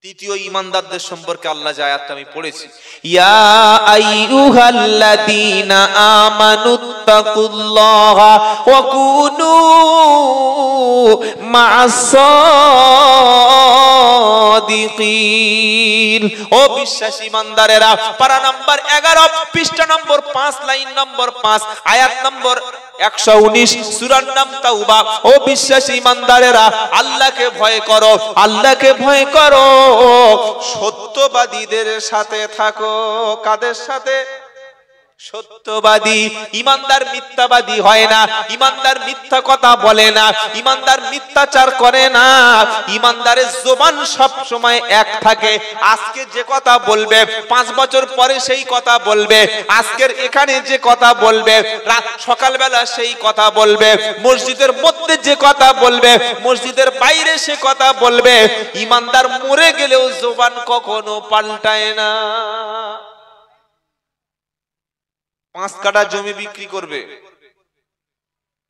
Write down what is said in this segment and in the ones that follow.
তৃতীয় ঈমানদারদের সম্পর্কে আল্লাহ যে আয়াতটা আমি পড়েছি, ইয়া আইয়ুহাল্লাযীনা আমানুত্তাকুল্লাহা ওয়া কুনু মা'আস সাদিকিন। ও বিশ্বাসী ঈমানদারেরা, পারা নাম্বার 11, পৃষ্ঠা নম্বর 5, লাইন নম্বর 5, আয়াত নম্বর 119, সূরার নাম তাওবা। ও বিশ্বাসী ঈমানদারেরা, আল্লাহকে ভয় করো, আল্লাহকে ভয় করো, সত্যবাদীদের সাথে থাকো। কাদের সাথে? সত্যবাদী। ঈমানদার মিথ্যাবাদী হয় না, ঈমানদার মিথ্যা কথা বলে না, ঈমানদার মিথ্যাচার করে না। ঈমানদারের জবান সব সময় এক থাকে। আজকে যে কথা বলবে 5 বছর পরে সেই কথা বলবে, আজকের এখানে যে কথা বলবে রাত সকালবেলা সেই কথা বলবে, মসজিদের মধ্যে যে কথা বলবে মসজিদের বাইরে সে কথা বলবে। ঈমানদার মরে গেলেও জবান কখনো পাল্টায় না। 5 কাঠা জমি বিক্রি করবে,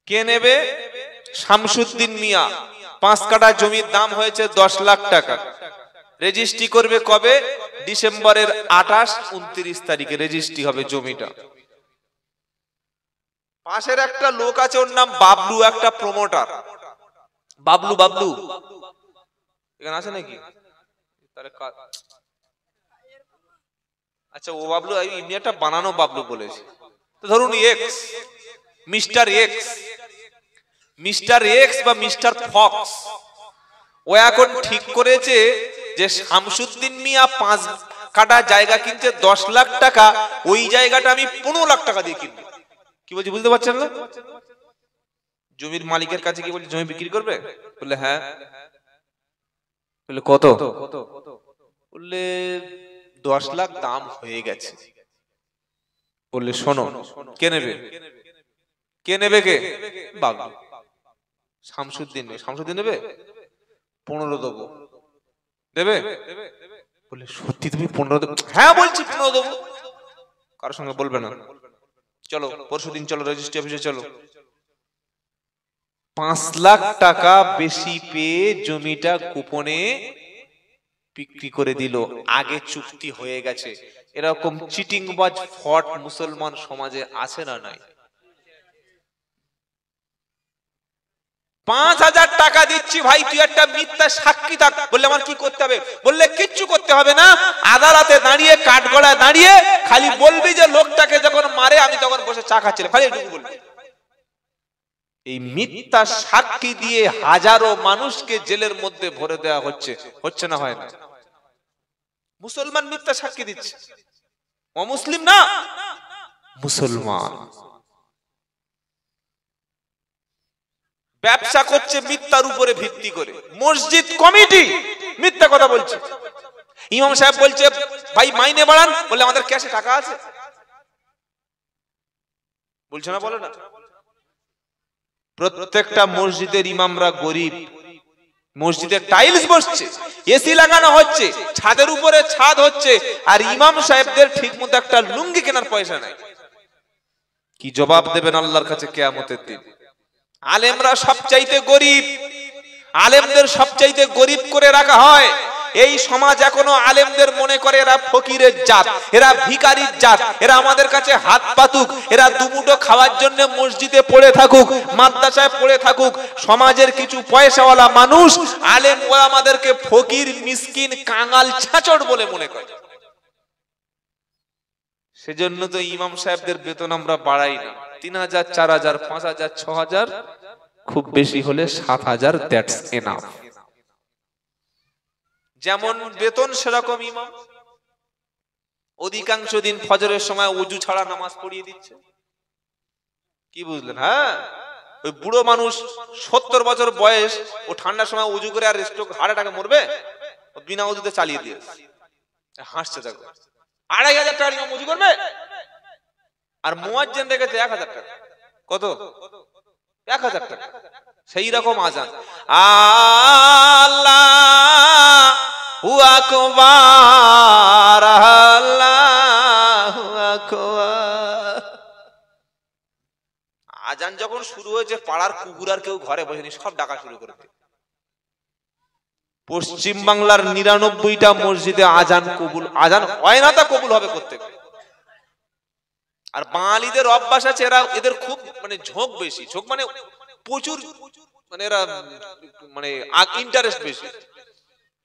কে নেবে? শামসুদ্দিন মিয়া। 5 কাঠা জমির দাম হয়েছে 10 লাখ টাকা। রেজিস্ট্রি করবে কবে? ডিসেম্বরের 28, 29 তারিখে রেজিস্ট্রি হবে জমিটা। পাশের একটা লোক আছে, ওর নাম বাবলু, একটা প্রমোটার। বাবলু বাবলু এখানে আছে নাকি? আচ্ছা, ও বাবলু এমনি একটা বানানো বাবলু বলেছে। তো ধরুন x, mister x, mister x বা মিস্টার ফক্স, ও এখন ঠিক করেছে যে শামসুদ্দিন মিয়া 5 কাঠা জায়গা কিনছে 10 লাখ টাকা, ওই জায়গাটা আমি 15 লাখ টাকা দিয়ে কিনবো। কি বলছি বুঝতে পারছেন না? জমির মালিকের কাছে কি বলছে জমি বিক্রি করবে? বললে হ্যাঁ। বললে কত? বললে 10 লাখ দাম হয়ে গেছে। বললে শোনো, কে নেবে? কে নেবে? কে? বাবলু। শামসুদ্দিন নেবে। শামসুদ্দিন নেবে? 15 দেবো। দেবে? বললে সত্যি তুমি 15 দেবো? হ্যাঁ বলছি 15 দেবো। কারোর সঙ্গে বলবে না। চলো পরশুদিন চলো রেজিস্ট্রি অফিসে চলো। 5 লাখ টাকা বেশি পেয়ে জমিটা গোপনে বিক্রি করে দিল। আগে চুক্তি হয়ে গেছে। এরকম চিটিংবাজ ফ্রড মুসলমান সমাজে আছে না নাই? 5000 টাকা দিচ্ছি ভাই, তুই একটা মিথ্যা সাক্ষী থাক। বললে আমার কি করতে হবে? বললে কিচ্ছু করতে হবে না, আদালতে দাঁড়িয়ে কাঠগড়ায় দাঁড়িয়ে খালি বলবি যে লোকটাকে যখন মারে আমি তখন বসে চা খাচ্ছিলাম, খালি এটুকু বলবি। এই মিথ্যা সাক্ষী দিয়ে হাজারো মানুষকে জেলের মধ্যে ভরে দেওয়া হচ্ছে। হচ্ছে না হয় না? মুসলমান মিথ্যা সাক্ষী দিচ্ছে, অমুসলিম না, মুসলমান। ব্যবসা করছে মিথ্যার উপরে ভিত্তি করে। মসজিদ কমিটি মিথ্যা কথা বলছে। ইমাম সাহেব বলছে ভাই মাইনে বাড়ান, বলে আমাদের ক্যাশে টাকা আছে। বলছে না? বলে না? প্রত্যেকটা মসজিদের ইমামরা গরিব। মসজিদে টাইলস বসছে, এসি লাগানো হচ্ছে, ছাদের উপরে ছাদ হচ্ছে, আর ইমাম সাহেবদের ঠিকমতো একটা লুঙ্গি কেনার পয়সা নাই। কি জবাব দেবেন আল্লাহর কাছে কিয়ামতের দিন? আলেমরা সবচাইতে গরিব, আলেমদের সবচাইতে গরিব করে রাখা হয়। এই সমাজ এখনো আলেমদের মনে করে এরা ফকিরের জাত, এরা ভিখারির জাত, এরা আমাদের কাছে হাত পাতুক, এরা দুমুঠো খাওয়ার জন্য মসজিদে পড়ে থাকুক, মাদ্রাসায় পড়ে থাকুক। সমাজের কিছু পয়সাওয়ালা মানুষ আলেম ওলামাদেরকে ফকির, মিসকিন, কাঙাল, ছাচড় বলে মনে করে। সেজন্য তো ইমাম সাহেবদের বেতন আমরা বাড়াই না। 3000, 4000, 5000, 6000, খুব বেশি হলে 7000, দ্যাটস এনাফ। যেমন বেতন সেরকম ইমাম। অধিকাংশ দিন ফজরের সময় ওযু ছাড়া নামাজ পড়িয়ে দিচ্ছে। কি বুঝলেন? হ্যাঁ, ওই বুড়ো মানুষ 70 বছর বয়স, ও ঠান্ডার সময় ওযু করে আর স্ট্রোক হার্ট অ্যাটাকে মরবে, ও বিনা ওযুতে চালিয়ে দিয়ে হাসছে। দেখো 2500 টাকা ইমাম ওযু করবে, আর মুয়াজ্জিন রেখেছে 1000 টাকা। কত? 1000 টাকা। সেই রকম আজান, আল্লাহু আকবার, আল্লাহু আকবার। আজান যখন শুরু হয়েছে, পাড়ার কুকুর আর কেউ ঘরে বসেনি, সব ডাকা শুরু করে দিল। পশ্চিম বাংলার ৯৯টা মসজিদে আজান কবুল, আজান হয় না, তা কবুল হবে প্রত্যেক। আর বাঙালিদের অভ্যাস আছে, এদের খুব মানে ঝোঁক বেশি, ঝোঁক মানে প্রচুর, মানে এরা মানে ইন্টারেস্ট বেশি।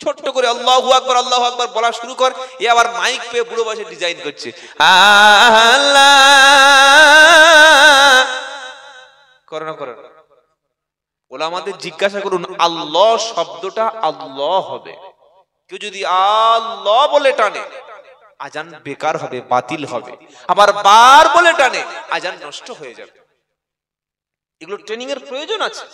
ছোট্ট করে আল্লাহু আকবার আল্লাহু আকবার বলা শুরু কর, এ আবার মাইক পেয়ে বুড়ো বয়সে ডিজাইন করছে আল্লাহ করে না করে না। ওলামাদের জিজ্ঞাসা করুন, আল্লাহ শব্দটা আল্লাহ হবে, কেউ যদি আল্লাহ বলে টানে আজান বেকার হবে, বাতিল হবে। আবার বার বলে টানে আজান নষ্ট হয়ে যাবে। এগুলো ট্রেনিং এর প্রয়োজন আছে।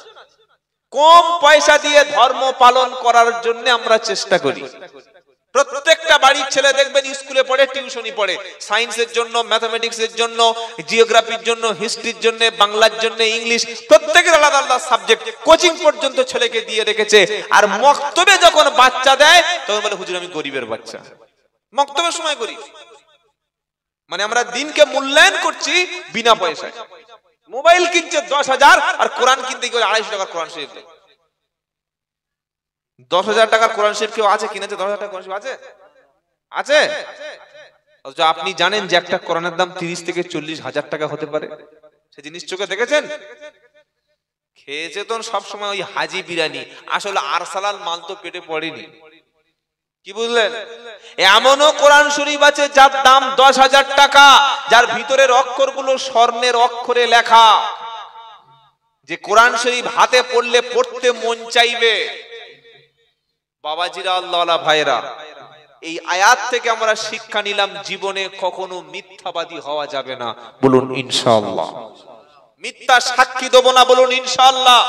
কম পয়সা দিয়ে ধর্ম পালন করার জন্য আমরা চেষ্টা করি। প্রত্যেকটা বাড়ির ছেলে দেখবেন স্কুলে পড়ে, টিউশনি পড়ে, সায়েন্সের জন্য, ম্যাথমেটিক্সের জন্য, জিওগ্রাফির জন্য, হিস্ট্রির জন্য, বাংলার জন্য, ইংলিশ, প্রত্যেকের আলাদা আলাদা সাবজেক্ট, কোচিং পর্যন্ত ছেলেকে দিয়ে রেখেছে। আর মক্তবে যখন বাচ্চা দেয় তখন বলে হুজুর আমি গরিবের বাচ্চা। মক্তবের সময় গরিব মানে আমরা দিনকে মূল্যায়ন করছি বিনা পয়সায়। মোবাইল কিনছে 10,000 আর কোরআন কিনতে গেলে 250 টাকার কোরআন শরীফ। 10,000 টাকার কোরআন শরীফ কেউ আছে কিনেছে? 10,000 টাকার কোরআন শরীফ আছে? আছে? অথচ আপনি জানেন যে একটা কোরআনের দাম 30 থেকে 40,000 টাকা হতে পারে। সে জিনিস চোখে দেখেছেন? খেয়েছে তো সব সময় ওই হাজি বিরিয়ানি, আসলে আরসালান মাল তো পেটে পড়েনি। কি বুঝলেন? এমনও কোরআন শরীফ আছে যার দাম 10,000 টাকা, যার ভিতরের অক্ষরগুলো স্বর্ণের অক্ষরে লেখা, যে কোরআন শরীফ হাতে পড়লে পড়তে মন চাইবে। বাবাজিরা, আল্লাহওয়ালা ভাইরা, এই আয়াত থেকে আমরা শিক্ষা নিলাম জীবনে কখনো মিথ্যাবাদী হওয়া যাবে না। বলুন ইনশাআল্লাহ। মিথ্যা সাক্ষী দেব না, বলুন ইনশাআল্লাহ।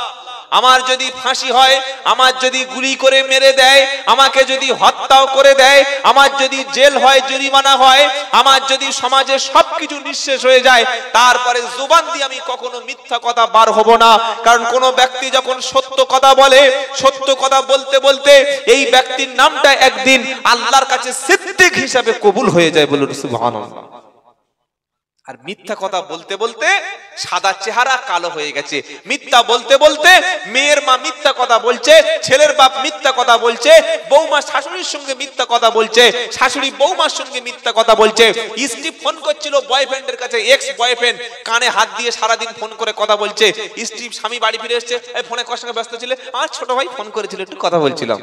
আমার যদি ফাঁসি হয়, আমার যদি গুলি করে মেরে দেয়, আমাকে যদি হত্যাও করে দেয়, আমার যদি জেল হয়, জরিমানা হয়, আমার যদি সমাজে সবকিছু নিঃশেষ হয়ে যায়, তারপরে জুবান দিয়ে আমি কখনো মিথ্যা কথা বার হব না। কারণ কোন ব্যক্তি যখন সত্য কথা বলে, সত্য কথা বলতে বলতে এই ব্যক্তির নামটা একদিন আল্লাহর কাছে সিদ্দিক হিসাবে কবুল হয়ে যায়। বলুন সুবহানাল্লাহ। আর মিথ্যা কথা বলতে বলতে সাদা চেহারা কালো হয়ে গেছে। মিথ্যা বলতে বলতে মেয়ের মা মিথ্যা কথা বলছে, ছেলের বাপ মিথ্যা কথা বলছে, বৌমা শাশুড়ির সঙ্গে মিথ্যা কথা বলছে, শাশুড়ি বৌমার সঙ্গে মিথ্যা কথা বলছে। স্ত্রী ফোন করছিল বয়ফ্রেন্ডের কাছে, এক্স বয়ফ্রেন্ড, কানে হাত দিয়ে সারাদিন ফোন করে কথা বলছে। স্ত্রী, স্বামী বাড়ি ফিরে এসেছে, এই ফোনে কার সঙ্গে ব্যস্ত ছিলে? আর ছোট ভাই ফোন করেছিল, একটু কথা বলছিলাম।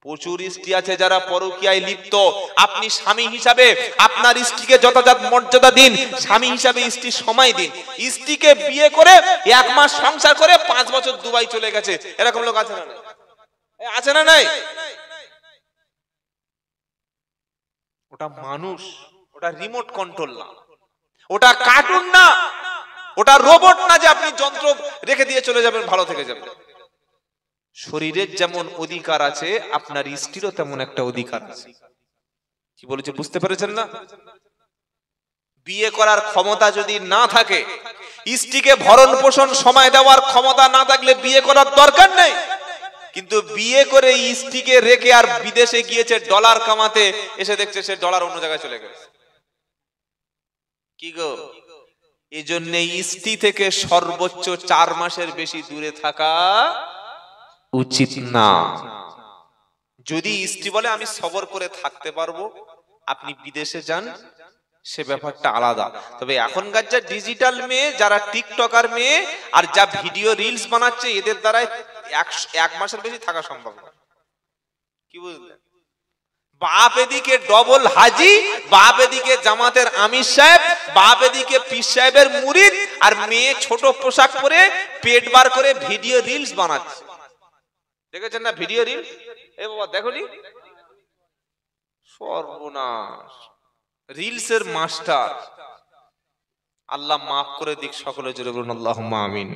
প্রচুর স্ত্রী আছে যারা পরকীয়ায় লিপ্ত। আপনি স্বামী হিসাবে আপনার স্ত্রীকে যথাযথ মর্যাদা দিন, স্বামী হিসাবে স্ত্রী সময় দিন। স্ত্রীকে বিয়ে করে 1 মাস সংসার করে 5 বছর দুবাই চলে গেছে, এরকম লোক আছে না? আছে না? নাই? ওটা মানুষ, ওটা রিমোট কন্ট্রোল না, ওটা কার্টুন না, ওটা রোবট না যে আপনি যন্ত্র রেখে দিয়ে চলে যাবেন, ভালো থেকে যাবেন। শরীরের যেমন অধিকার আছে, আপনার স্ত্রীরও তেমন একটা অধিকার আছে। কি বলেছে বুঝতে পেরেছেন না? বিয়ে করার ক্ষমতা যদি না থাকে, স্ত্রীকে ভরণ পোষণ সময় দেওয়ার ক্ষমতা না থাকলে বিয়ে করার দরকার নেই। কিন্তু বিয়ে করে স্ত্রীকে রেখে আর বিদেশে গিয়েছে ডলার কামাতে, এসে দেখছে সে ডলার অন্য জায়গায় চলে গেছে। কি গো? এই জন্য স্ত্রী থেকে সর্বোচ্চ 4 মাসের বেশি দূরে থাকা উচিত না। যদি স্ত্রী বলে আমি সবর করে থাকতে পারবো, আপনি বিদেশে যান, সে ব্যাপারটা আলাদা। তবে এখনকার যা ডিজিটাল মেয়ে, যারা টিকটকার মেয়ে আর যা ভিডিও রিলস বানাচ্ছে, এদের দ্বারা 1 মাসের বেশি থাকা সম্ভব না। কি বুঝলেন? বাপ এদিকে ডবল হাজি, বাপ এদিকে জামাতের আমির সাহেব, বাপ এদিকে পীর সাহেবের মুরিদ, আর মেয়ে ছোট পোশাক পরে পেট বার করে ভিডিও রিলস বানাচ্ছে। দেখেছেন না ভিডিও রিল? এ বাবা দেখোনি, সর্বনাশ। রিলসের মাস্টার। আল্লাহ মাফ করে দিক সকলে, জোরে বলুন আল্লাহুম্মা আমিন।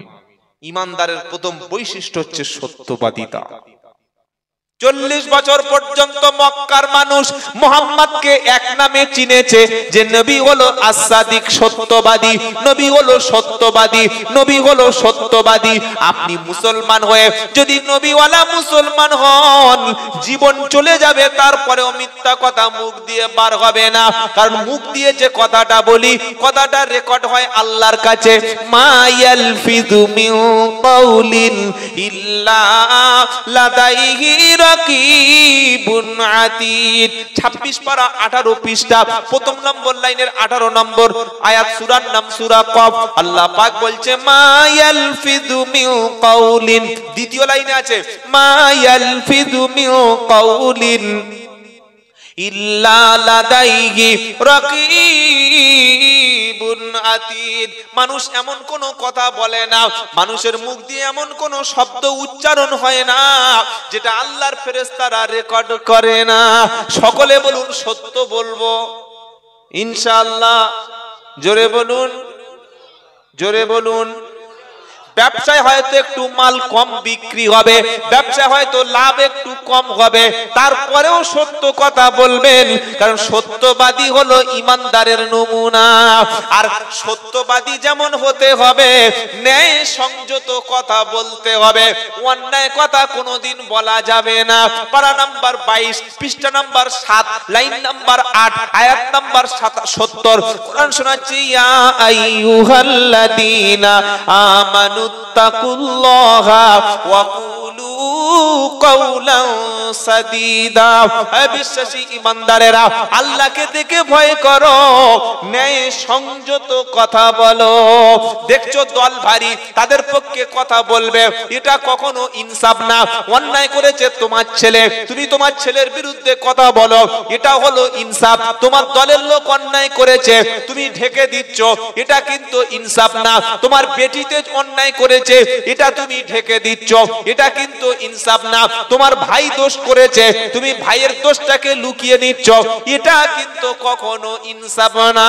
ইমানদারের প্রথম বৈশিষ্ট্য হচ্ছে সত্যবাদিতা। 40 বছর পর্যন্ত মক্কার মানুষ মুহাম্মদকে এক নামে চিনেছে যে নবী হলো as-সাদিক, সত্যবাদী, নবী হলো সত্যবাদী, নবী হলো সত্যবাদী। আপনি মুসলমান হয়ে যদি নবীওয়ালা মুসলমান হন, জীবন চলে যাবে, তারপরেও মিথ্যা কথা মুখ দিয়ে বার হবে না। কারণ মুখ দিয়ে যে কথাটা বলি, কথাটা রেকর্ড হয় আল্লাহর কাছে। মা ইয়ালফিযু মিন কাউলিন ইল্লা লাদাইহি রাকিবুন আতীদ। 26 পারা 18 পৃষ্ঠা, প্রথম নম্বর লাইনের 18 নম্বর আয়াত, সূরার নাম সূরা কফ। আল্লাহ পাক বলছে মা ইয়ালফিযু মিন কাউলিন, দ্বিতীয় লাইনে আছে মা ইয়ালফিযু মিন কাউলিন ইল্লা লাদাইহি রাকিবুন আতীদ। মানুষ এমন কোন কথা বলে না, মানুষের মুখ দিয়ে এমন কোন শব্দ উচ্চারণ হয় না যেটা আল্লাহর ফেরেশতারা রেকর্ড করে না। সকলে বলুন সত্য বলবো ইনশাআল্লাহ। জোরে বলুন, জোরে বলুন। ব্যবসায় হয়তো একটু মাল কম বিক্রি হবে, ব্যবসায় হয়তো লাভ একটু কম হবে, তারপরেও সত্য কথা বলবেন, কারণ সত্যবাদী হলো ইমানদারের নমুনা। আর সত্যবাদী যেমন হতে হবে, ন্যায় সংযত কথা বলতে হবে, অন্যায় কথা কোনোদিন বলা যাবে না। পারা নাম্বার 22, পৃষ্ঠা নাম্বার 7, লাইন নাম্বার 8, আয়াত নাম্বার 70। কোরআন শোনাচ্ছি ইয়া আইয়ুহাল্লাযীনা আমানু তাকুল্লাহা ওয়া কুলু কাওলান সাদীদা। হে বিশ্বাসী ইমানদারেরা, আল্লাহকে দেখে ভয় করো, ন্যায় সংযত কথা বলো। দেখছো দল ভারী, তাদের পক্ষে কথা বলবে, এটা কখনো ইনসাফ না। অন্যায় করেছে তোমার ছেলে, তুমি তোমার ছেলের বিরুদ্ধে কথা বলো, এটা হলো ইনসাফ। তোমার দলের লোক অন্যায় করেছে, তুমি ঢেকে দিচ্ছ, এটা কিন্তু ইনসাফ না। তোমার বেটিতে অন্যায় করেছে, এটা তুমি ঢেকে দিচ্ছ, এটা কিন্তু ইনসাফ না। তোমার ভাই দোষ করেছে, তুমি ভাইয়ের দোষটাকে লুকিয়ে নিচ্ছ, এটা কিন্তু কখনো ইনসাফ না।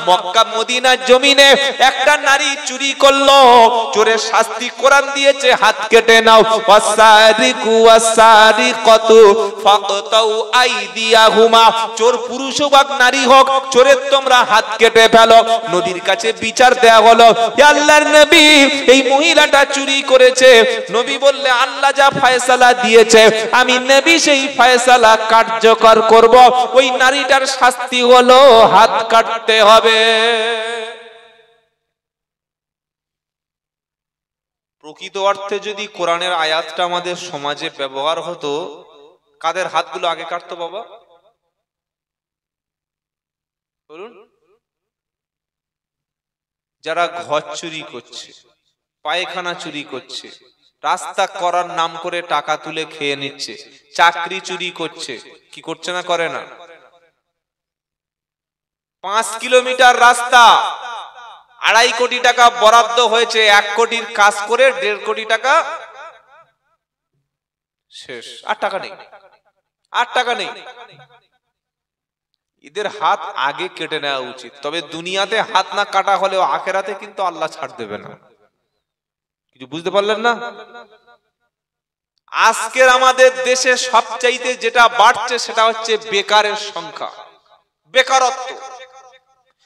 মক্কা মদিনার জমিনে একটা নারী চুরি করলো, চোরের শাস্তি কোরআন দিয়েছে হাত কেটে নাও। ওয়াসারিকু ওয়াসারিকাতু ফাকতাউ আইদিয়াহুমা। চোর পুরুষ হোক নারী হোক, চোরের তোমরা হাত কেটে ফেলো। নদীর কাছে বিচার দেয়া হলো, হে আল্লাহর নবী এই মহিলাটা চুরি করেছে। নবী বললে আল্লাহ যা ফয়সালা দিয়েছে আমি নবী সেই ফয়সালা কার্যকর করব। ওই নারীটার শাস্তি হলো হাত কাটতে হবে। প্রকৃত অর্থে যদি কোরআনের আয়াতটা আমাদের সমাজে ব্যবহার হতো, কাদের হাতগুলো আগে কাটতো বাবা বলুন? যারা ঘর চুরি করছে, পায়খানা চুরি করছে, রাস্তা করার নাম করে টাকা তুলে খেয়ে নিচ্ছে, চাকরি চুরি করছে, কি করছে না করে না? 5 কিলোমিটার রাস্তা 2.5 কোটি টাকা বরাদ্দ হয়েছে, 1 কোটির কাজ করে 1.5 কোটি টাকা শেষ, আর টাকা নেই, আর টাকা নেই। এদের হাত আগে কেটে নেওয়া উচিত। তবে দুনিয়াতে হাত না কাটা হলেও আখেরাতে কিন্তু আল্লাহ ছাড় দেবে না। কিছু বুঝতে পারলেন না? আজকের আমাদের দেশে সবচাইতে যেটা বাড়ছে সেটা হচ্ছে বেকারের সংখ্যা, বেকারত্ব।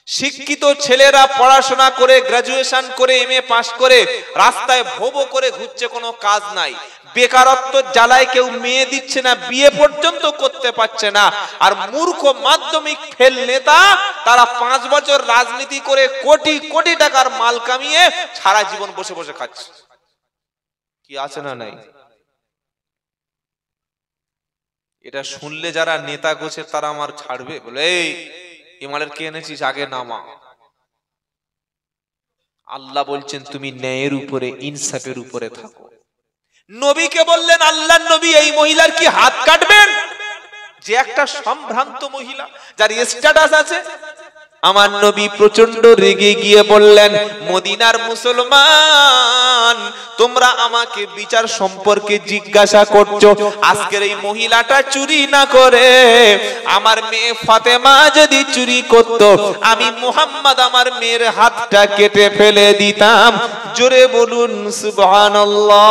শিক্ষিত ছেলেরা পড়াশোনা করে, গ্রাজুয়েশন করে, MA পাস করে রাস্তায় ভোবো করে ঘুরছে, কোনো কাজ নাই। বেকারত্ব জ্বালায় কেউ মেয়ে দিচ্ছে না, বিয়ে পর্যন্ত করতে পারছে না। আর মূর্খ মাধ্যমিক ফেল নেতা, তারা 5 বছর রাজনীতি করে কোটি কোটি টাকার মাল কামিয়ে সারা জীবন বসে বসে খাচ্ছে। কি আছে না নাই? এটা শুনলে যারা নেতা গোছে তারা আমার ছাড়বে, বলে এই ইমালের কে এনেছিস আগে নামা। আল্লাহ বলছেন তুমি ন্যায়ের উপরে, ইনসাফের উপরে থাকো। নবীকে বললেন আল্লাহর নবী এই মহিলার কি হাত কাটবেন? যে একটা সম্ভ্রান্ত মহিলা, যার স্ট্যাটাস আছে। আমার নবী প্রচন্ড রেগে গিয়ে বললেন, মদিনার মুসলমান, তোমরা আমাকে বিচার সম্পর্কে জিজ্ঞাসা করছো। আজকের এই মহিলাটা চুরি না করে আমার মেয়ে ফাতেমা যদি চুরি করত, আমি মুহাম্মদ আমার মেয়ের হাতটা কেটে ফেলে দিতাম। জোরে বলুন সুবহানাল্লাহ,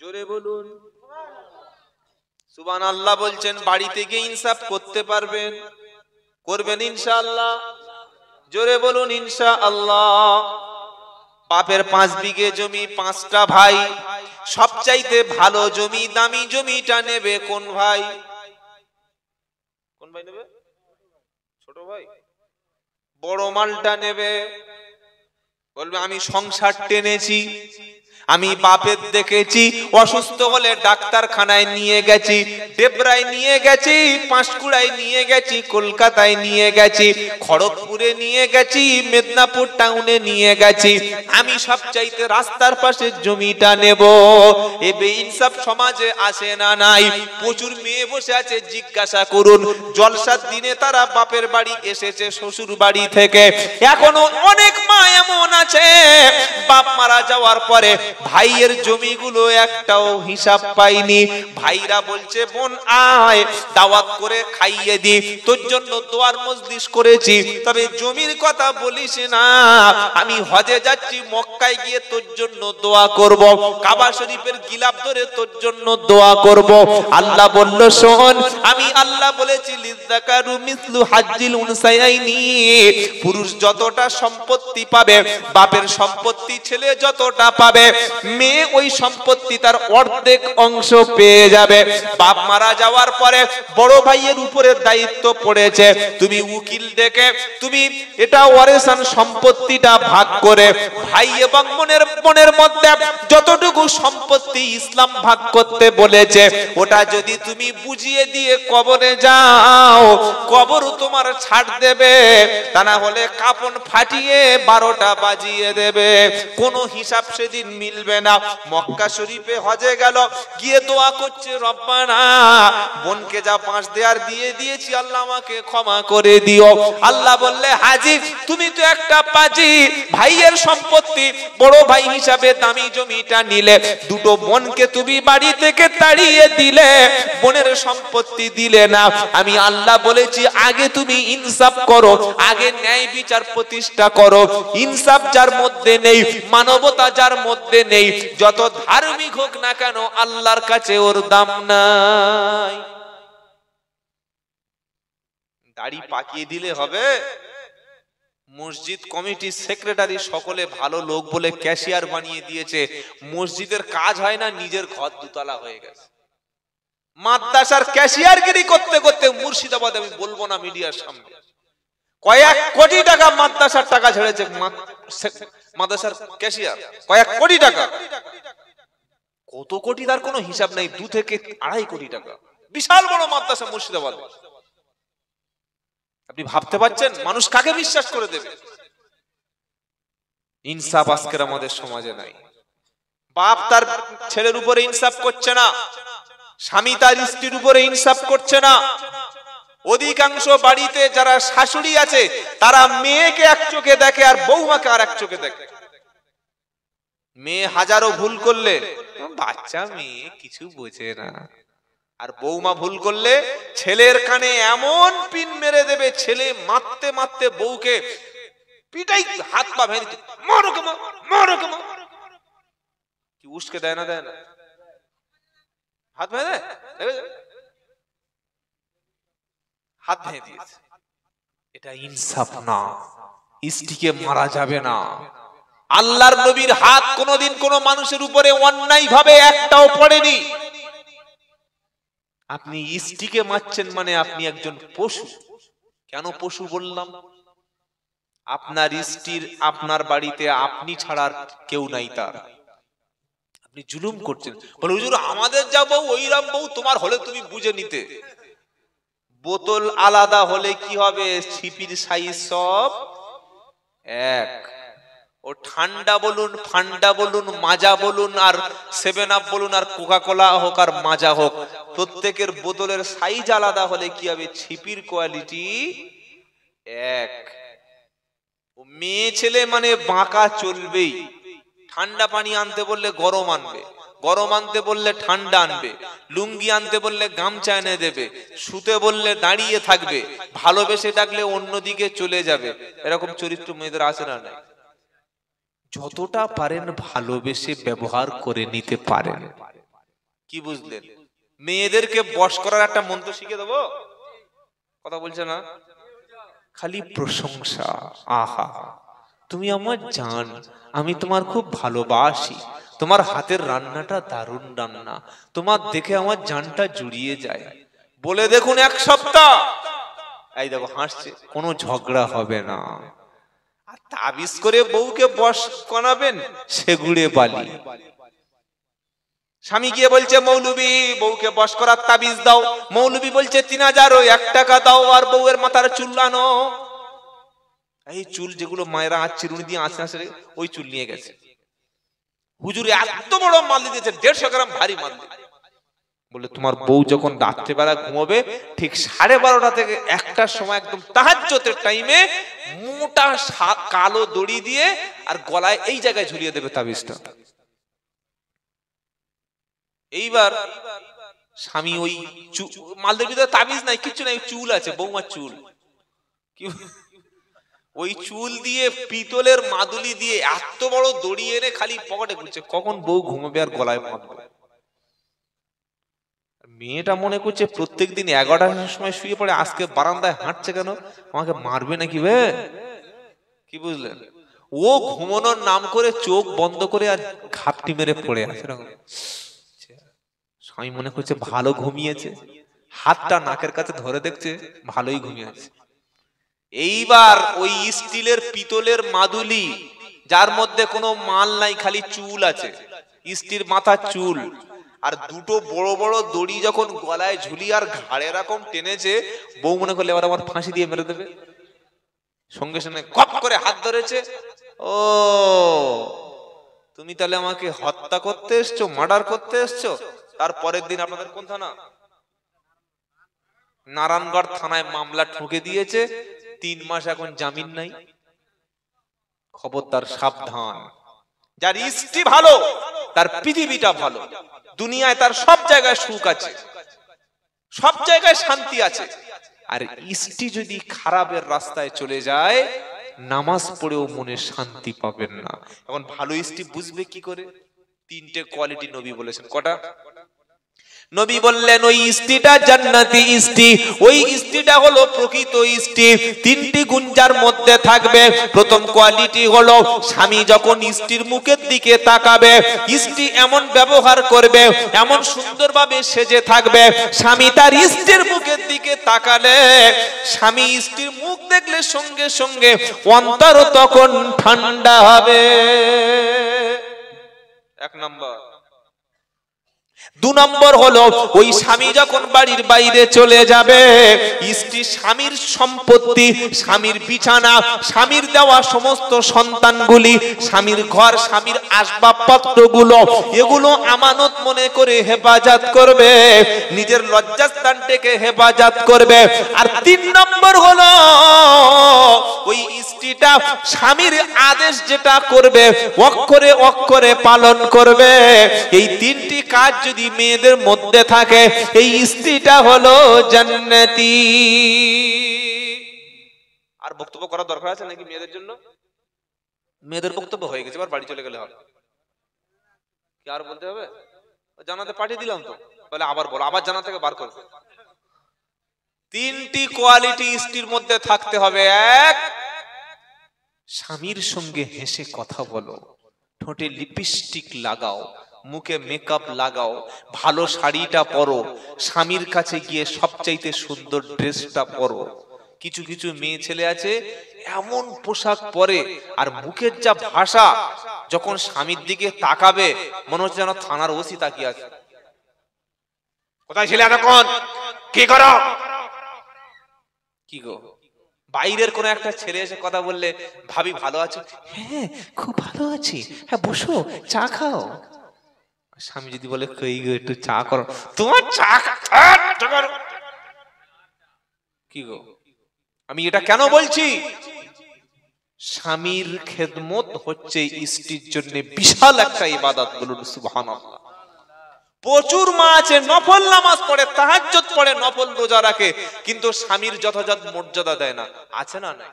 জোরে বলুন। সুবহানাল্লাহ বলছেন। বাড়িতে গিয়ে ইনসাফ করতে পারবেন? করবেন ইনশাআল্লাহ? জোরে বলুন ইনশাআল্লাহ। বাপের 5 বিঘে জমি, 5টা ভাই, সবচাইতে ভালো জমি, দামি জমিটা নেবে কোন ভাই? কোন ভাই নেবে? ছোট ভাই। বড় মালটা নেবে। বলবে আমি সংসার টেনেছি, আমি বাপের দেখেছি, অসুস্থ হলে ডাক্তারখানায় নিয়ে গেছি, ডেবরায় নিয়ে গেছি, পাঁশকুড়ায় নিয়ে গেছি, কলকাতায় নিয়ে গেছি, খড়গপুরে নিয়ে গেছি, মেদিনীপুর টাউনে নিয়ে গেছি, আমি সবচাইতে রাস্তার পাশে জমিটা নেব। এ বেইনসাফ সমাজে আসে না নাই? প্রচুর মেয়ে বসে আছে, জিজ্ঞাসা করুন, জলসার দিনে তারা বাপের বাড়ি এসেছে শ্বশুর বাড়ি থেকে। এখনো অনেক মা এমন আছে, বাপ মারা যাওয়ার পরে ভাইয়ের জমিগুলো একটাও হিসাব পাইনি। ভাইরা বলছে বোন আয়, দাওয়াত করে খাইয়ে দি, তোর জন্য দোয়ার মজলিস করেছি, তবে জমির কথা বলিস না, আমি হজে যাচ্ছি, মক্কায় গিয়ে তোর জন্য দোয়া করব, কাবা শরীফের গিলাফ ধরে তোর জন্য দোয়া করব। আল্লাহ বলল শোন, আমি আল্লাহ বলেছি লিযাকারু মিসলু হাজ্জিল উনসায়াইনি, পুরুষ যতটা সম্পত্তি পাবে, বাপের সম্পত্তি ছেলে যতটা পাবে, মেয়ে ওই সম্পত্তি তার অর্ধেক অংশ পেয়ে যাবে। বাপ মারা যাওয়ার পরে বড় ভাইয়ের উপরে দায়িত্ব পড়েছে, তুমি উকিল ডেকে তুমি এটা ওয়ারিসান সম্পত্তিটা ভাগ করে ভাই এবং বোনের মধ্যে যতটুকু সম্পত্তি ইসলাম ভাগ করতে বলেছে, ওটা যদি তুমি বুঝিয়ে দিয়ে কবরে যাও, কবর তোমার ছাড় দেবে, তা না হলে কাফন ফাটিয়ে 12টা বাজিয়ে দেবে, কোনো হিসাব সেদিন মিলবে না। মক্কা শরীফে হজে গেল, গিয়ে দোয়া করছে, রব্বানা বোনকে যা 5 দেয়ার দিয়ে দিয়েছি, আল্লাহ আমাকে ক্ষমা করে দিও। আল্লাহ বললে হাজী, তুমি তো একটা পাজি, ভাইয়ের সম্পত্তি বড় ভাই হিসাবে দামি জমিটা নিলে, দুটো বোনকে তুমি বাড়ি থেকে তাড়িয়ে দিলে, বোনের সম্পত্তি দিলে না। আমি আল্লাহ বলেছি আগে তুমি ইনসাফ করো, আগে ন্যায় বিচার প্রতিষ্ঠা করো। ইনসাফ যার মধ্যে নেই, মানবতা যার মধ্যে নেই, যত ধার্মিক হোক না কেন, আল্লাহর কাছে ওর দাম নাই। দাড়ি পাকিয়ে দিলে হবে? মসজিদ কমিটির সেক্রেটারি সকলে ভালো লোক বলে ক্যাশিয়ার বানিয়ে দিয়েছে, মসজিদের কাজ হয় না, নিজের ঘর দুতলা হয়ে গেছে। মাদ্রাসার ক্যাশিয়ারগিরি করতে করতে মুর্শিদাবাদে, আমি বলবো না মিডিয়ার সামনে, কয়েক কোটি টাকা মাদ্রাসার টাকা ছেড়েছে, মাদ্রাসার ক্যাশিয়ার কয়েক কোটি টাকা। কত কোটি তার কোনো হিসাব নেই, 2 থেকে 2.5 কোটি টাকা, বিশাল বড় মাদ্রাসা মুর্শিদাবাদ। আপনি ভাবতে পারছেন মানুষ কাকে বিশ্বাস করে দেবে? ইনসাফ আজকের আমাদের সমাজে নাই। বাপ তার ছেলের উপরে ইনসাফ করছে না, স্বামী তার স্ত্রীর উপরে ইনসাফ করছে না। অধিকাংশ বাড়িতে যারা শাশুড়ি আছে, তারা মেয়েকে এক চোখে দেখে আর বৌমাকে আর এক চোখে দেখে। মেয়ে হাজারো ভুল করলে, বাচ্চা মেয়ে কিছু বোঝে না, আর বৌমা ভুল করলে ছেলের কানে এমন পিন মেরে দেবে, ছেলে মারতে মারতে বউকে পিটাই, হাত পা ভেঙে দিতে, মারো কে মারো কে, কি উস্কে দেয় না, দেয় না, হাত ভেঙে দেয়, হাত ভেঙে দিয়েছে। এটা ইনসাফ না, স্ত্রীকে মারা যাবে না। আল্লাহর নবীর হাত কোনোদিন কোনো মানুষের উপরে অন্যায় ভাবে একটাও পড়েনি। আপনি স্ত্রীকে মারছেন মানে আপনি একজন পশু। কেন পশু বললাম? আপনার স্ত্রীর আপনার বাড়িতে আপনি ছাড়া কেউ নাই, তার আপনি জুলুম করছেন। বলে হুজুর আমাদের যা বউ ওইরকম বউ তোমার হলে তুমি বুঝে নিতে। বোতল আলাদা হলে কি হবে, ছিপির সাইজ সব এক। ও ঠান্ডা বলুন, ফান্ডা বলুন, মাজা বলুন, আর 7 আপ বলুন, আর কোকা কোলা হোক আর মাজা হোক, প্রত্যেকের বোতলের সাইজ আলাদা হলে কি হবে, ছিপির কোয়ালিটি এক। ও মেয়ে ছেলে মানে বাঁকা চলবেই। ঠান্ডা পানি আনতে বললে গরম আনবে, গরম আনতে বললে ঠান্ডা আনবে, লুঙ্গি আনতে বললে গামছা এনে দেবে, শুতে বললে দাঁড়িয়ে থাকবে, ভালোবেসে ডাকলে অন্যদিকে চলে যাবে। এরকম চরিত্র মেয়েদের আছে না? নাই। যতটা পারেন ভালোবেসে ব্যবহার করে নিতে পারেন। কি বুঝলেন? মেয়েদেরকে বশ করার একটা মন্ত্র শিখে দেবো, কথা বলছে না, খালি প্রশংসা। আহা, তুমি আমার জান, আমি তোমার খুব ভালোবাসি, তোমার হাতের রান্নাটা দারুণ রান্না, তোমার দেখে আমার জানটা জুড়িয়ে যায়। বলে দেখুন 1 সপ্তাহ, এই দেখো হাসছে, কোনো ঝগড়া হবে না। আর তাবিজ করে বউকে বশ করাবেন, সেগুড়ে বালি। স্বামী গিয়ে বলছে মৌলবি বউকে বশ করার তাবিজ দাও। মৌলবি বলছে 3000 ও 1 টাকা দাও, আর বউয়ের মাথার চুল আনো। এই চুল যেগুলো মায়েরা চিরুনি দিয়ে আঁচড়ে আঁচড়ে ওই চুল নিয়ে গেছে। হুজুর এত বড় মাল দিয়েছে, 150 গ্রাম ভারী মাল। বলে তোমার বউ যখন রাত্রেবেলা ঘুমোবে ঠিক 12:30 থেকে 1টার সময় একদম তাহাজ্জুদের টাইমে মোটা কালো দড়ি দিয়ে আর গলায় এই জায়গায় ঝুলিয়ে দেবে তাবিজটা। এইবার স্বামী ওই মালদের ভিতরে তাবিজ নাই, কিছু নাই, চুল আছে, বৌমার চুল। ওই চুল দিয়ে পিতলের মাদুলি দিয়ে এত বড় দড়ি এনে খালি পকেটে ঘুরছে, কখন বউ ঘুমাবে আর গলায় বাঁধবে। মেয়েটা মনে করছে প্রত্যেকদিন 11টার সময় শুয়ে পড়ে, আজকে বারান্দায় হাঁটছে কেন, আমাকে মারবে নাকি বে, কি বুঝলেন? ও ঘুমানোর নাম করে চোখ বন্ধ করে আর ঘাপটি মেরে পড়ে আছে। স্বামী মনে করছে ভালো ঘুমিয়েছে, হাতটা নাকের কাছে ধরে দেখছে ভালোই ঘুমিয়েছে। এইবার ওই স্টিলের পিতলের মাদুলি, যার মধ্যে কোনো মাল নাই, খালি চুল আছে, স্টিল মাথার চুল, আর দুটো বড় বড় দড়ি যখন গলায় ঝুলি আর ঘাড়ে এরকম টেনেছে, বউ মনে করলে এবার আমার ফাঁসি দিয়ে মেরে দেবে। সঙ্গে সঙ্গে গপ করে হাত ধরেছে, ও তুমি তাহলে আমাকে হত্যা করতে এসছো, মার্ডার করতে এসছো। তারপরের দিন আপনাদের কোন থানা? নারায়ণগড় থানায় মামলা ঠুকে দিয়েছে, 3 মাস এখন জামিন নাই। খবরদার, সাবধান। যার স্ত্রী ভালো তার পৃথিবীটা ভালো, দুনিয়ায় তার সব জায়গায় সুখ আছে, সব জায়গায় শান্তি আছে। আর স্ত্রী যদি খারাপের রাস্তায় চলে যায়, নামাজ পড়েও মনে শান্তি পাবেন না। এখন ভালো স্ত্রী বুঝবে কি করে? 3টে কোয়ালিটি নবী বলেছেন। কটা? নবী বললেন ওই স্ত্রীটা জান্নাতি স্ত্রী, ওই স্ত্রীটা হলো প্রকৃত স্ত্রী। 3টি গুণ যার মধ্যে থাকবে। প্রথম কোয়ালিটি হলো স্বামী যখন স্ত্রীর মুখের দিকে তাকাবে, স্ত্রী এমন ব্যবহার করবে, এমন সুন্দরভাবে সেজে থাকবে, স্বামী তার স্ত্রীর মুখের দিকে তাকালে, স্বামী স্ত্রীর মুখ দেখলে সঙ্গে সঙ্গে অন্তর তখন ঠান্ডা হবে। 1 নম্বর। 2 নম্বর হলো ওই স্বামী যখন বাড়ির বাইরে চলে যাবে, স্ত্রী স্বামীর সম্পত্তি, স্বামীর বিছানা, স্বামীর দেওয়া সমস্ত সন্তানগুলি, স্বামীর ঘর, স্বামীর আসবাবপত্রগুলো, এগুলো আমানত মনে করে হেফাজত করবে, নিজের লজ্জাস্থানটাকে হেফাজত করবে। আর 3 নম্বর হলো ওই স্ত্রীটা স্বামীর আদেশ যেটা করবে অক্ষরে অক্ষরে পালন করবে। এই 3টি কাজ যদি মেয়েদের মধ্যে থাকে, এই স্ত্রীটা হলো জান্নাতি। আর বক্তব্য করার দরকার আছে নাকি মেয়েদের জন্য? মেয়েদের বক্তব্য হয়ে গেছে, এবার বাড়ি চলে গেলে হবে। কি আর বলতে হবে? জানাতে পাঠিয়ে দিলাম তো, বলে আবার বলো, আবার জানা থেকে বার করবে। 3টি কোয়ালিটি স্ত্রীর মধ্যে থাকতে হবে। 1, স্বামীর সঙ্গে হেসে কথা বলো, ঠোঁটে লিপস্টিক লাগাও, মুখে মেকআপ লাগাও, ভালো শাড়িটা পরো, স্বামীর কাছে গিয়ে সবচাইতে সুন্দর ড্রেসটা পরো। কিছু কিছু মেয়ে ছেলে আছে এমন পোশাক পরে, আর মুখের যা ভাষা, যখন স্বামীর দিকে তাকাবে মনে হচ্ছে যেন থানার ওসি তাকিয়ে আছে। কোথায় ছিলে এতক্ষণ, কি করো? কি গো, বাইরের কোন একটা ছেলে এসে কথা বললে, ভাবি ভালো আছো? হ্যাঁ খুব ভালো আছি, হ্যাঁ বসো চা খাও। স্বামী যদি বলে কই গো একটু চা করো, তোমার চা কি গো? আমি এটা কেন বলছি? স্বামীর খেদমত হচ্ছে স্ত্রীর জন্য বিশাল একটা ইবাদত। বলুন সুবহানাল্লাহ। প্রচুর মা আছে নফল নামাজ পড়ে, তাহাজ্জুদ পড়ে, নফল রোজা রাখে, কিন্তু স্বামীর যথাযথ মর্যাদা দেয় না। আছে না? নাই?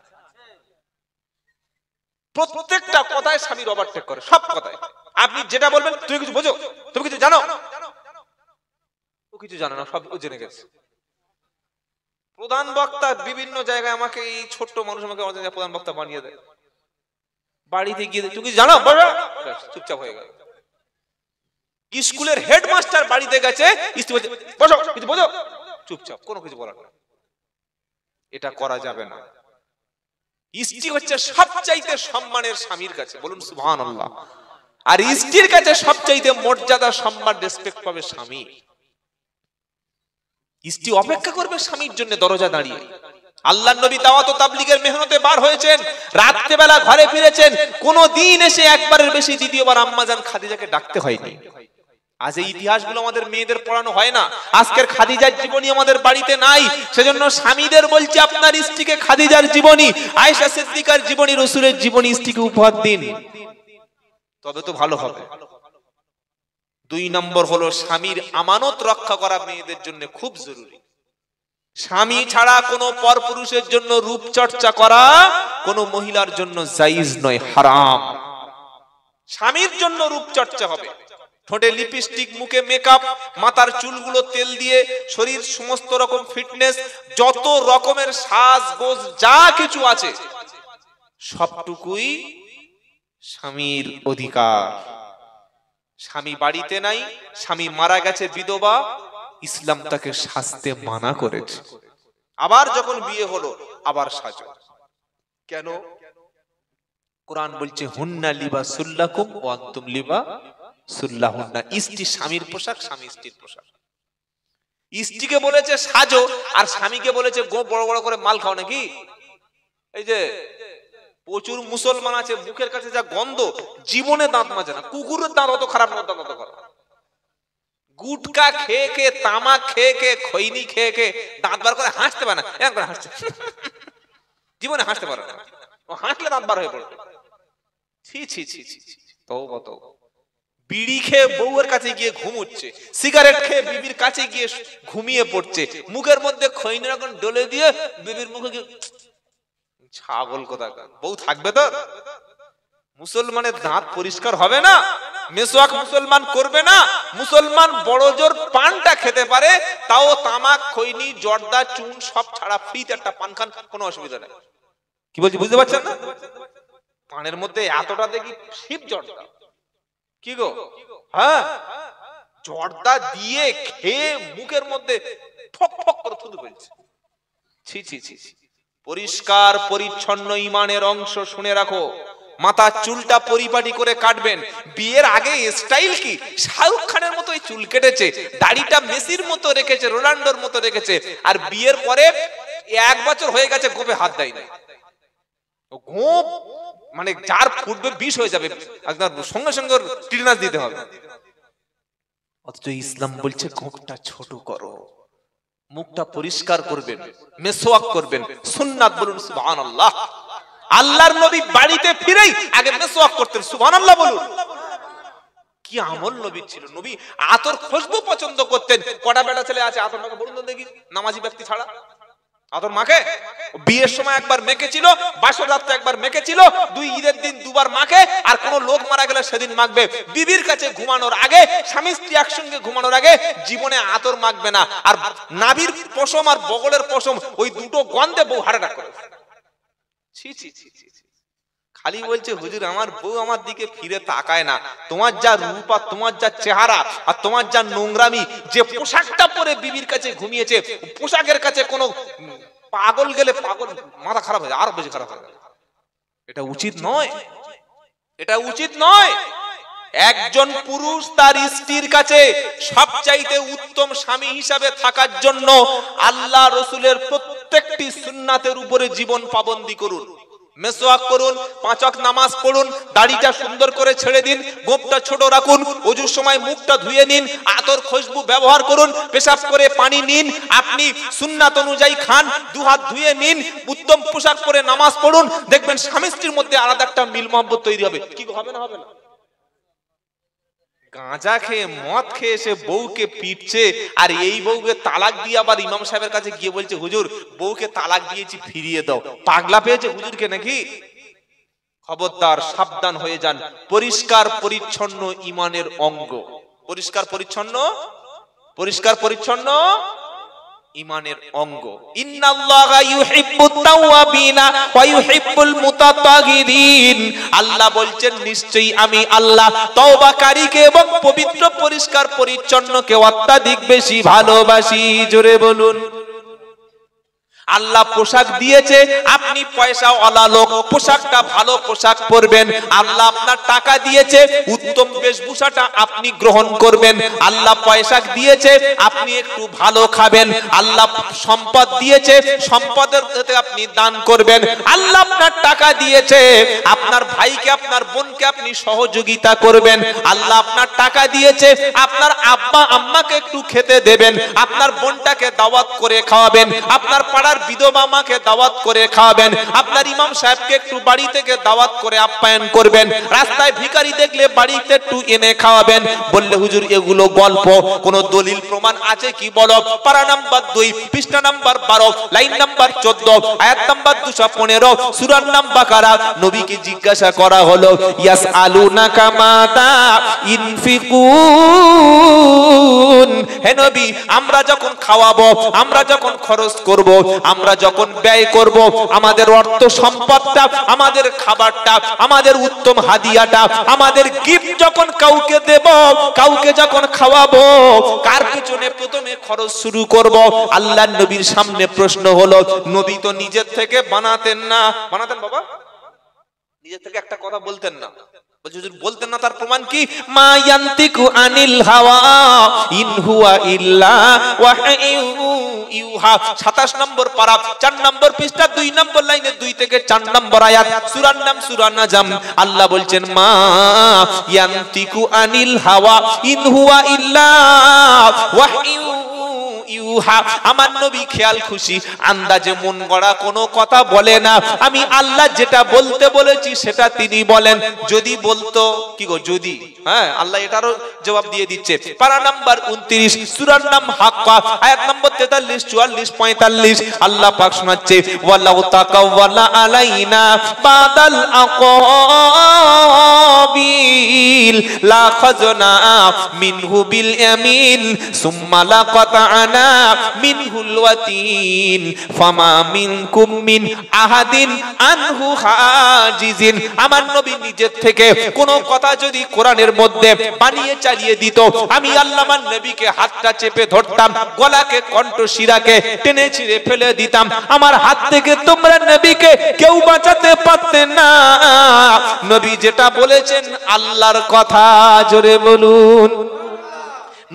প্রত্যেকটা কথায় স্বামীর ওভারটেক করে, সব কথায়। আপনি যেটা বলবেন তুমি কিছু বোঝো, তুমি কিছু জানো, কিছু জানে না, সব জেনে গেছে। প্রধান বক্তা বিভিন্ন জায়গায় আমাকে, এই ছোট্ট মানুষ আমাকে প্রধান বক্তা বানিয়ে দেয়। বাড়িতে গিয়ে তুই কিছু জানো, চুপচাপ হয়ে গেল। স্কুলের হেডমাস্টার বাড়িতে গেছে, বসো কিছু বোঝো, চুপচাপ, কোনো কিছু বলার না। এটা করা যাবে না। স্ত্রী হচ্ছে সবচাইতে সম্মানের স্বামীর কাছে, বলুন সুবহানাল্লাহ। আর স্ত্রীর কাছে সবচাইতে মর্যাদা, সম্মান, রেসপেক্ট পাবে স্বামী। স্ত্রী অপেক্ষা করবে স্বামীর জন্য দরজা দাঁড়িয়ে। আল্লাহর নবী দাওয়াত ও তাবলীগের মেহনতে বার হয়েছেন, রাত্রে বেলা ঘরে ফিরেছেন, কোনো দিন এসে একবারের বেশি দ্বিতীয়বার আম্মাজান খাদিজাকে ডাকতে হয়নি। আজ এই ইতিহাসগুলো আমাদের মেয়েদের পড়ানো হয় না। আজকের খাদিজার জীবনী আমাদের বাড়িতে নাই। সেজন্য স্বামীদের বলছি, আপনার স্ত্রীকে খাদিজার জীবনী, আয়েশা সিদ্দিকার জীবনী, রাসূলের জীবনী স্ত্রীকে উপহার দিন, তবে তো ভালো হবে। 2 নম্বর হলো স্বামীর আমানত রক্ষা করা মেয়েদের জন্য খুব জরুরি। স্বামী ছাড়া কোনো পরপুরুষের জন্য রূপচর্চা করা কোনো মহিলার জন্য জায়েজ নয়, হারাম। স্বামীর জন্য রূপচর্চা হবে, ঠোঁটে লিপস্টিক, মুখে মেকআপ, মাথার চুলগুলো তেল দিয়ে, শরীর সমস্ত রকম ফিটনেস, যত রকমের সাজগোজ যা কিছু আছে সবটুকুই স্বামীর অধিকার। স্বামী বাড়িতে নাই, স্বামী মারা গেছে, বিধবা, ইসলাম তাকে সাজতে মানা করেছে। আবার যখন বিয়ে হলো আবার সাজো। কেন? কোরআন বলছে হুন্না লিবাসুল লাকুম ওয়া আনতুম লিবাসুল লাহুন্না। স্ত্রী স্বামীর পোশাক, স্বামী স্ত্রীর পোশাক। স্ত্রীকে বলেছে সাজো, আর স্বামীকে বলেছে বড় বড় করে মাল খাও নাকি। এই যে প্রচুর মুসলমান আছে, মুখের কাছে যা গন্ধ, জীবনে দাঁত মাজে না। কুকুরের দাঁত অত খারাপ না, দাঁত অত খারাপ। গুটকা খেয়ে খেয়ে, তামাক খেয়ে খেয়ে, খৈনি খেয়ে খেয়ে দাঁত বার করে হাসতে পারে না, এরকম করে হাসছে, জীবনে হাসতে পারে না। ও হাসলে দাঁত বার হয়ে পড়বে। ছি ছি ছি ছি, তওবা তওবা। বিড়ি খেয়ে বউয়ের কাছে গিয়ে ঘুমুচ্ছে, সিগারেট খেয়ে বিবির কাছে গিয়ে ঘুমিয়ে পড়ছে, মুখের মধ্যে খৈনি রকম ডলে দিয়ে বিবির মুখে গিয়ে, ছাগল কোথাকার। বউ থাকবে তো? মুসলমানের দাঁত পরিষ্কার হবে না, মেসওয়াক মুসলমান করবে না। মুসলমান বড় জোর পানটা খেতে পারে, তাও তামাক, খৈনি, জর্দা, চুন সব ছাড়া ফ্রিতে একটা পান খান, কোনো অসুবিধা নেই। কি বলছি বুঝতে পারছেন না? পানের মধ্যে এতটা দেখি শিব জর্দা, কি গো, হ্যাঁ, জর্দা দিয়ে খেয়ে মুখের মধ্যে ঠক ঠক করে থুতু ফেলছে। ছি ছি ছি। পরিষ্কার পরিচ্ছন্ন ইমানের অংশ, শুনে রাখো। মাথার চুলটা পরিপাটি করে কাটবেন। বিয়ের আগে স্টাইল কি, শাহরুখ খানের মতো এই চুল কেটেছে, দাড়িটা মেসির মতো রেখেছে, রোনাল্ডোর মতো রেখেছে, আর বিয়ের পরে 1 বছর হয়ে গেছে গোপে হাত দেয় না। গোপ মানে যার ফুটবে বিষ হয়ে যাবে, সঙ্গে সঙ্গে টিটনাস দিতে হবে। অথচ ইসলাম বলছে গোপটা ছোট করো, মুখটা পরিষ্কার করবেন, মেসওয়াক করবেন, সুন্নাত, বলুন সুবহানাল্লাহ। আল্লাহর নবী বাড়িতে ফিরেই আগে মেসওয়াক করতেন, সুবহানাল্লাহ বলুন। কি আমল নবী ছিল। নবী আতর খুশবু পছন্দ করতেন। কটা বেটা ছেলে আছে আতর মাকে, বলুন তো দেখি, নামাজি ব্যক্তি ছাড়া আতর মাকে? বিয়ের সময় একবার মেখেছিল, বাসর রাতে একবার মেখেছিল, 2 ঈদের দিন 2 বার মাখে, আর কোন লোক মারা গেলে সেদিন মাখবে। বিবির কাছে ঘুমানোর আগে, স্বামী স্ত্রী একসঙ্গে ঘুমানোর আগে জীবনে আতর মাখবে না। আর নাভির পশম আর বগলের পশম, ওই দুটো গন্ধে বউ হার্ট অ্যাটাক করে। ছি ছি ছি ছি। খালি বলছে হুজুর আমার বউ আমার দিকে ফিরে তাকায় না। তোমার যা রূপ আর তোমার যা চেহারা আর তোমার যা নোংরামি, যে পোশাকটা পরে বিবির কাছে ঘুমিয়েছে, পোশাকের কাছে কোনো পাগল গেলে পাগল মাথা খারাপ হয়ে যায়, আরো বেশি খারাপ হয়ে যায়। এটা উচিত নয়, এটা উচিত নয়। একজন পুরুষ তার স্ত্রীর কাছে সবচাইতে উত্তম স্বামী হিসাবে থাকার জন্য আল্লাহ রাসূলের প্রত্যেকটি সুন্নাতের উপরে জীবন পাবন্দী করুন। মেসওয়াক করুন, 5 ওয়াক্ত নামাজ পড়ুন, দাড়িটা সুন্দর করে ছেড়ে দিন, গোঁফটা ছোট রাখুন, ওযুর সময় মুখটা ধুয়ে নিন, আতর খুশবু ব্যবহার করুন, পেশাব করে পানি নিন, আপনি সুন্নাত অনুযায়ী খান, 2 হাত ধুয়ে নিন, উত্তম পোশাক পরে নামাজ পড়ুন, দেখবেন স্বামী স্ত্রীর মধ্যে আলাদা একটা মিল মহব্বত তৈরি হবে। কি হবে না? হবে না? গাঁজা খেয়ে মদ খেয়ে এসে বউকে পিটছে, আর এই বউকে তালাক দিয়ে আবার ইমাম সাহেবের কাছে গিয়ে বলছে হুজুর বউকে তালাক দিয়েছি ফিরিয়ে দাও। পাগলা পেয়েছে হুজুরকে নাকি? খবরদার, সাবধান হয়ে যান। পরিষ্কার পরিচ্ছন্ন ইমানের অঙ্গ। পরিষ্কার পরিচ্ছন্ন পরিষ্কার পরিচ্ছন্ন ঈমানের অঙ্গ। ইন্নাল্লাহা ইউহিব্বুত তাওয়াবিনা ওয়া ইউহিব্বুল মুতাতাহিরিন। আল্লাহ বলছেন নিশ্চয়ই আমি আল্লাহ তওবাকারীকে এবং পবিত্র পরিষ্কার পরিচ্ছন্নকে অত্যাধিক বেশি ভালোবাসি। জোরে বলুন। আল্লাহ পোশাক দিয়েছে, আপনি পয়সাওয়ালা লোক, পোশাকটা ভালো পোশাক পরবেন। আল্লাহ আপনার টাকা দিয়েছে, উত্তম বেশভূষাটা আপনি গ্রহণ করবেন। আল্লাহ পয়সা দিয়েছে, আপনি একটু ভালো খাবেন। আল্লাহ সম্পদ দিয়েছে, সম্পদের আপনি দান করবেন। আল্লাহ আপনার টাকা দিয়েছে, আপনার ভাইকে আপনার বোনকে আপনি সহযোগিতা করবেন। আল্লাহ আপনার টাকা দিয়েছে, আপনার আব্বা আম্মাকে একটু খেতে দেবেন, আপনার বোনটাকে দাওয়াত করে খাওয়াবেন, আপনার পাড়ার বিধবা মাকে দাওয়াত করে খাওয়াবেন, আপনার ইমাম সাহেবকে একটু বাড়ি থেকে দাওয়াত করে আপ্যায়ন করবেন, রাস্তায় ভিখারি দেখলে বাড়িতে একটু এনে খাওয়াবেন। বললে হুজুর এগুলো গল্প, কোন দলিল প্রমাণ আছে কি বলো? পারা নাম্বার 2, পৃষ্ঠা নাম্বার 12, লাইন নাম্বার 14, আয়াত নাম্বার 215, সূরা নাম বাকারা। নবীকে জিজ্ঞাসা করা হলো, ইয়াসআলুনাকা মাতা ইনফিকুন। হে নবী, আমরা যখন খাওয়াবো, আমরা যখন খরচ করব, আমরা যখন ব্যয় করব, আমাদের অর্থ সম্পদটা, আমাদের খাবারটা, আমাদের উত্তম হাদিয়াটা, আমাদের গিফট যখন কাউকে দেব, কাউকে যখন খাওয়াবো, কার পিছনে প্রথমে খরচ শুরু করব? আল্লাহর নবীর সামনে প্রশ্ন হলো। নবী তো নিজের থেকে বানাতেন না। বানাতেন বাবা? নিজের থেকে একটা কথা বলতেন না। বলতেন না, তার প্রমাণ কি? মা ইয়ান্তিকু আনিল হাওয়া ইন হুয়া ইল্লা ওয়াহয়ু ইউহা। 27 নম্বর পারা, 4 নম্বর পৃষ্ঠা, 2 নম্বর লাইনে 2 থেকে 4 নম্বর আয়াত, সূরার নাম সূরা নাজম। আল্লাহ বলছেন মা ইয়ান্তিকু আনিল হাওয়া ইন হুয়া ইল্লা ওয়াহয়ু ইউহা। আমার নবী খেয়াল খুশি আন্দাজে মন গড়া কোনো কথা বলে না। আমি আল্লাহ যেটা বলতে বলেছি সেটা তিনি বলেন। যদি বলতো কি গো, যদি, হ্যাঁ, আল্লাহ এটারও জবাব দিয়ে দিচ্ছে। পারা নাম্বার 29, সূরার নাম হাক্কা, আয়াত নম্বর 43, 44, 45। আল্লাহ পাক শোনাচ্ছে, ওয়ালাউ তাকাওয়ালা আলাইনা বাদাল আকাবিল লা খাযনা মিনহু বিল ইয়ামিন সুম্মা লাকাতানা মিনহুল ওয়াতিন ফামা মিনকুম মিন আহাদিন আনহু হাজিজিন। আমার নবী নিজের থেকে কোনো কথা যদি কোরআনের মধ্যে বানিয়ে চালিয়ে দিত, আমি আল্লাহ আমার নবীকে হাতটা চেপে ধরতাম, গলাকে কণ্ঠ শিরাকে টেনে ছিঁড়ে ফেলে দিতাম। আমার হাত থেকে তোমরা নবীকে কেউ বাঁচাতে পারতে না। নবী যেটা বলেছেন আল্লাহর কথা। জোরে বলুন।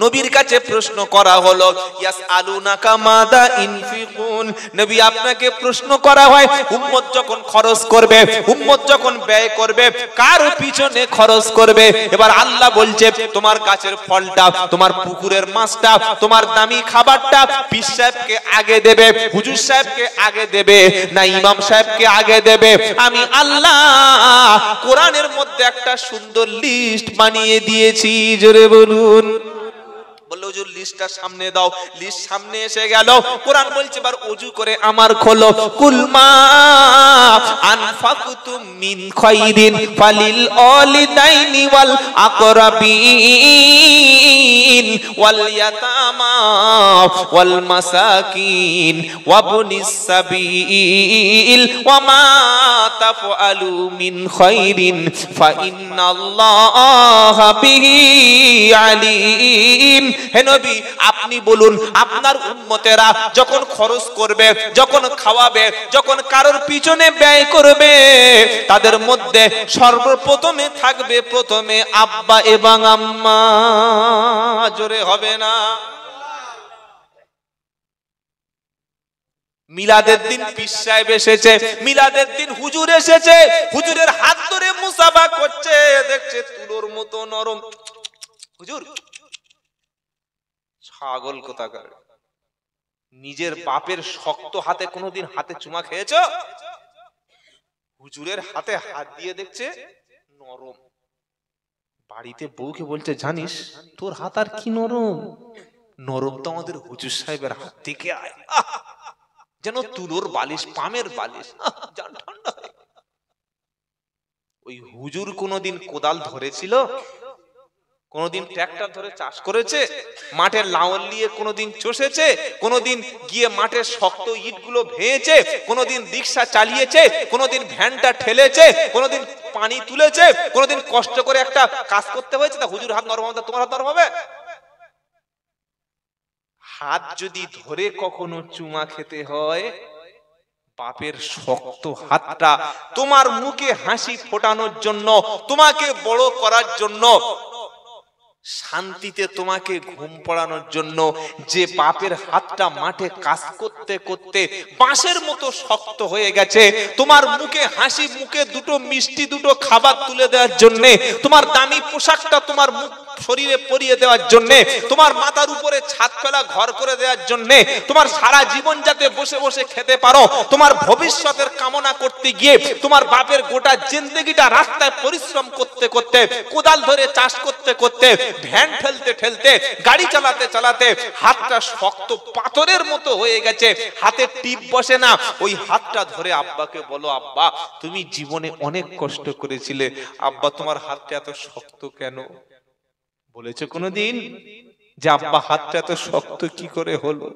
নবীর কাছে প্রশ্ন করা হলো, ইয়াসআলুনাকা মাদা ইনফিকুন। নবী আপনাকে প্রশ্ন করা হয়, উম্মত যখন খরচ করবে, উম্মত যখন ব্যয় করবে, কার পিছনে খরচ করবে? এবার আল্লাহ বলছে, তোমার গাছের ফলটা, তোমার পুকুরের মাছটা, তোমার দামি খাবারটা পীর সাহেবকে আগে দেবে, হুজুর সাহেবকে আগে দেবে, না ইমাম সাহেবকে আগে দেবে? আমি আল্লাহ কোরআনের মধ্যে একটা সুন্দর লিস্ট বানিয়ে দিয়েছি। জোরে বলুন। বললো হুজুর লিস্টটা সামনে দাও। লিস্ট সামনে এসে গেল। কোরআন বলছে এবার ওযু করে আমার খোলো। কুলমা আনফাকুতুম মিন খায়রিন ফালিল ওয়ালিদাইনি ওয়াল আকরাবিন ওয়াল ইয়াতামা ওয়াল মাসাকিন ওয়াবনিস সাবিল ওয়া মা তাফআলু মিন খায়রিন ফা ইন্নাল্লাহা বিহি আলিম। হে নবী, আপনি বলুন, আপনার উম্মতেরা যখন খরচ করবে, যখন খাওয়াবে, যখন কারোর পিছনে ব্যয় করবে, তাদের মধ্যে সর্বপ্রথমে থাকবে প্রথমে আব্বা এবং আম্মা। জোরে হবে না? মিলাদের দিন পীর সাহেব এসেছে, মিলাদের দিন হুজুর এসেছে, হুজুরের হাত ধরে মুসাফা করছে, দেখছে তুলোর মতো নরম। হুজুর ছাগল কোথাকার, নিজের বাপের শক্ত হাতে কোনোদিন হাতে চুমা খেয়েছো? হুজুরের হাতে হাত দিয়ে দেখছে নরম। বাড়িতে বউকে বলছে, জানিস তোর হাত আর কি নরম? নরম তো আমাদের হুজুর সাহেবের হাত থেকে আয়, যেন তুলোর বালিশ, পামের বালিশ, জান ঠান্ডা। ওই হুজুর কোনোদিন কোদাল ধরেছিল? কোনোদিন ট্র্যাক্টর ধরে চাষ করেছে, মাঠে লাঙল নিয়ে কোনোদিন চষেছে, কোনোদিন গিয়ে মাঠের শক্ত ইটগুলো ভেঙেছে, কোনোদিন রিক্সা চালিয়েছে, কোনোদিন ভ্যানটা ঠেলেছে, কোনোদিন পানি তুলেছে, কোনোদিন কষ্ট করে একটা কাজ করতে হয়েছে? তা হুজুর হাত নরম হবে, তোমার হাত নরম হবে? হাত যদি ধরে কখনো চুমা খেতে হয়, বাপের শক্ত হাতটা তোমার মুখে হাসি ফোটানোর জন্য, তোমাকে বড় করার জন্য, শান্তিতে তোমাকে ঘুম পড়ানোর জন্য, যে বাপের হাতটা মাঠে কাজ করতে করতে বাঁশের মতো শক্ত হয়ে গেছে, তোমার মুখে হাসি, মুখে দুটো মিষ্টি, দুটো খাবার তুলে দেওয়ার জন্য, তোমার দামি পোশাকটা তোমার মুখ শরীরে পরিয়ে দেওয়ার জন্য, তোমার মাথার উপরে ছাদ ফেলা ঘর করে দেওয়ার জন্য, তোমার সারা জীবন যাতে বসে বসে খেতে পারো, তোমার ভবিষ্যতের কামনা করতে গিয়ে তোমার বাপের গোটা জিন্দেগিটা রাস্তায় পরিশ্রম করতে করতে, কোদাল ধরে চাষ করতে করতে, ভ্যান ঠেলতে ঠেলতে, গাড়ি চালাতে চালাতে হাতটা শক্ত পাথরের মতো হয়ে গেছে, হাতে টিপ বসে না, ওই হাতটা ধরে আব্বাকে বলো, আব্বা তুমি জীবনে অনেক কষ্ট করেছিলে, আব্বা তোমার হাতটা এত শক্ত কেন? বলেছে কোনদিন যে আব্বা হাতটা এত শক্ত কি করে হলো?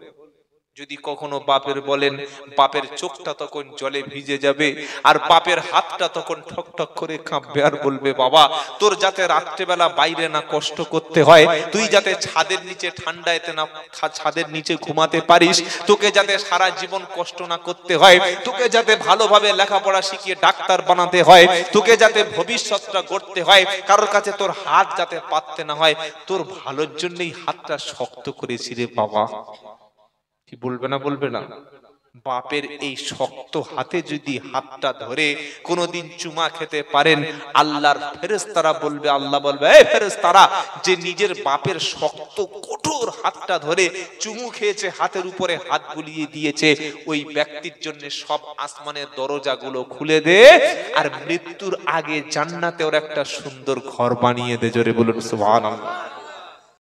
যদি কখনো বাপের বলেন, বাপের চোখটা তখন জলে ভিজে যাবে, আর বাপের হাতটা তখন ঠক ঠক করে কাঁপবে, আর বলবে, বাবা তোর যাতে রাত্রেবেলা বাইরে না কষ্ট করতে হয়, তুই যাতে ছাদের নিচে ঠান্ডাতে না, ছাদের নিচে ঘুমাতে পারিস, তোকে যাতে সারা জীবন কষ্ট না করতে হয়, তোকে যাতে ভালোভাবে লেখাপড়া শিখিয়ে ডাক্তার বানাতে হয়, তোকে যাতে ভবিষ্যৎটা গড়তে হয়, কারোর কাছে তোর হাত যাতে পাততে না হয়, তোর ভালোর জন্যই হাতটা শক্ত করেছি রে বাবা। কি বলবে না? বলবে না? বাপের এই শক্ত হাতে যদি হাতটা ধরে কোনোদিন চুমা খেতে পারেন, আল্লাহর ফেরেশতারা বলবে, আল্লাহ বলবে, এই ফেরেশতারা, যে নিজের বাপের শক্ত কঠোর হাতটা ধরে চুমু খেয়েছে, হাতের উপরে হাত বুলিয়ে দিয়েছে, ওই ব্যক্তির জন্য সব আসমানের দরজাগুলো খুলে দে, আর মৃত্যুর আগে জান্নাতে ওর একটা সুন্দর ঘর বানিয়ে দে। জোরে বলুন সুবহানাল্লাহ।